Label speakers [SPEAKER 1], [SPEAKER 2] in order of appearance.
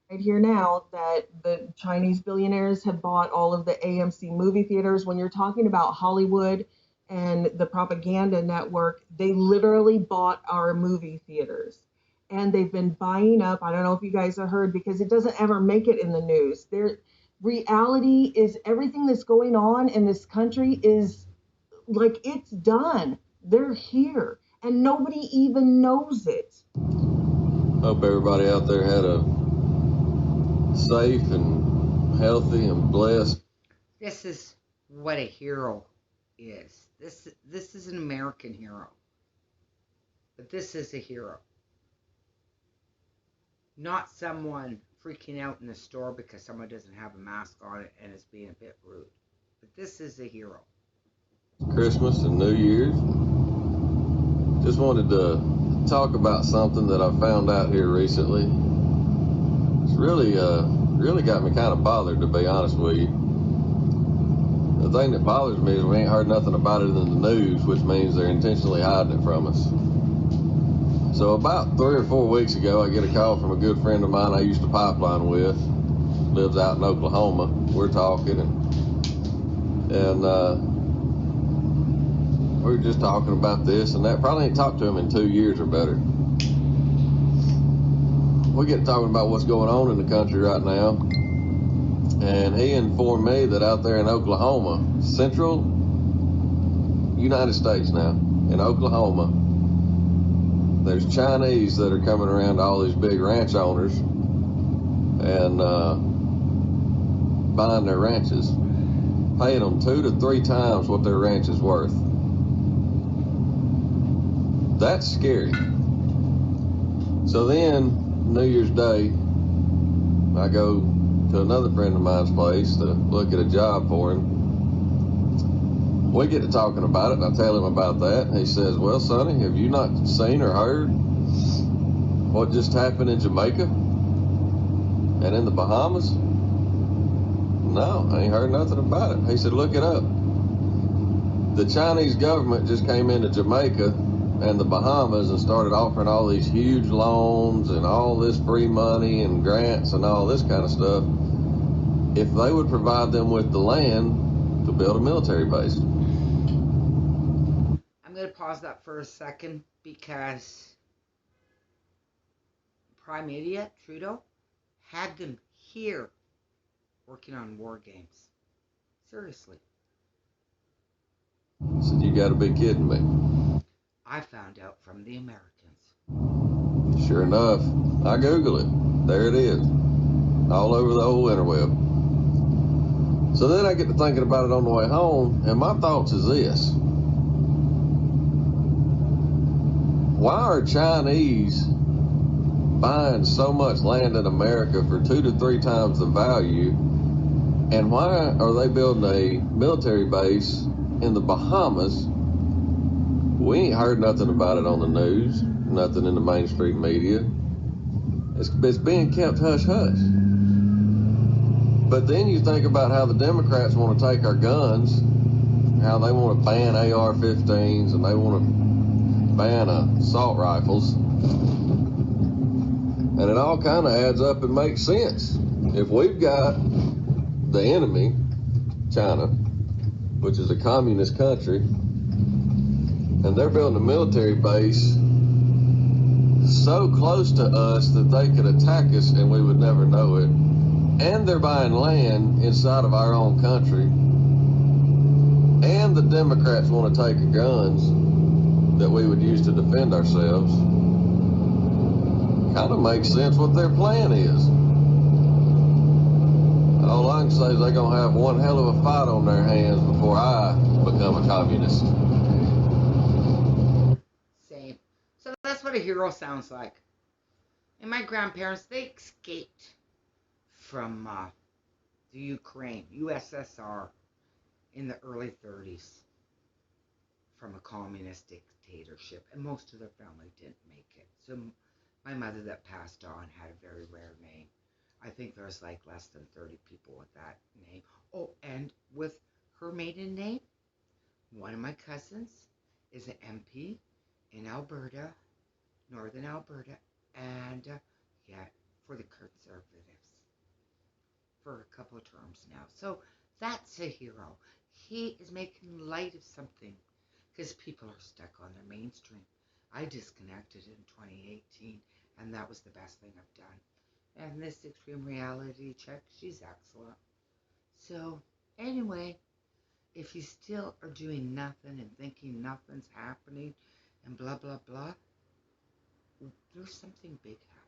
[SPEAKER 1] right here now that the Chinese billionaires have bought all of the AMC movie theaters. When you're talking about Hollywood and the propaganda network, they literally bought our movie theaters. And they've been buying up. I don't know if you guys have heard because it doesn't ever make it in the news. Their reality is everything that's going on in this country is like it's done. They're here and nobody even knows it.
[SPEAKER 2] Hope everybody out there had a safe and healthy and blessed.
[SPEAKER 3] This is what a hero is. This is an American hero. But this is a hero. Not someone freaking out in the store because someone doesn't have a mask on it and is being a bit rude. But this is a hero.
[SPEAKER 2] Christmas and New Year's. Just wanted to talk about something that I found out here recently. It's really got me kind of bothered, to be honest with you. The thing that bothers me is we ain't heard nothing about it in the news, which means they're intentionally hiding it from us. So about 3 or 4 weeks ago, I get a call from a good friend of mine I used to pipeline with. Lives out in Oklahoma. We're talking, and we were just talking about this and that. Probably ain't talked to him in 2 years or better. We get talking about what's going on in the country right now, and he informed me that out there in Oklahoma, central United States now, in Oklahoma, there's Chinese that are coming around to all these big ranch owners and buying their ranches, paying them 2 to 3 times what their ranch is worth. That's scary. So then, New Year's Day, I go to another friend of mine's place to look at a job for him. We get to talking about it, and I tell him about that. And he says, well, Sonny, have you not seen or heard what just happened in Jamaica and in the Bahamas? No, I ain't heard nothing about it. He said, look it up. The Chinese government just came into Jamaica and the Bahamas and started offering all these huge loans and all this free money and grants and all this kind of stuff if they would provide them with the land to build a military base.
[SPEAKER 3] I'm going to pause that for a second because Prime Idiot, Trudeau, had them here working on war games. Seriously.
[SPEAKER 2] I said, you gotta be kidding me.
[SPEAKER 3] I found out from the Americans.
[SPEAKER 2] Sure enough, I Google it. There it is. All over the whole interweb. So then I get to thinking about it on the way home, and my thoughts is this. Why are Chinese buying so much land in America for 2 to 3 times the value? And why are they building a military base in the Bahamas? We ain't heard nothing about it on the news, nothing in the mainstream media. It's being kept hush-hush. But then you think about how the Democrats want to take our guns, how they want to ban AR-15s and they want to ban assault rifles. And it all kind of adds up and makes sense. If we've got the enemy, China, which is a communist country, and they're building a military base so close to us that they could attack us and we would never know it, and they're buying land inside of our own country, and the Democrats want to take our guns that we would use to defend ourselves, kind of makes sense what their plan is. All I can say is they're going to have one hell of a fight on their hands before I become a communist.
[SPEAKER 3] Same. So that's what a hero sounds like. And my grandparents, they escaped from the Ukraine, USSR, in the early 30s from a communist dictatorship. And most of their family didn't make it. So my mother that passed on had a very rare name. I think there's like less than 30 people with that name. Oh, and with her maiden name, one of my cousins is an MP in Alberta, Northern Alberta, and yeah, for the conservative. for a couple of terms now. So that's a hero. He is making light of something because people are stuck on their mainstream. I disconnected in 2018, and that was the best thing I've done. And this extreme reality check, she's excellent. So anyway, if you still are doing nothing and thinking nothing's happening and blah, blah, blah, there's something big happening.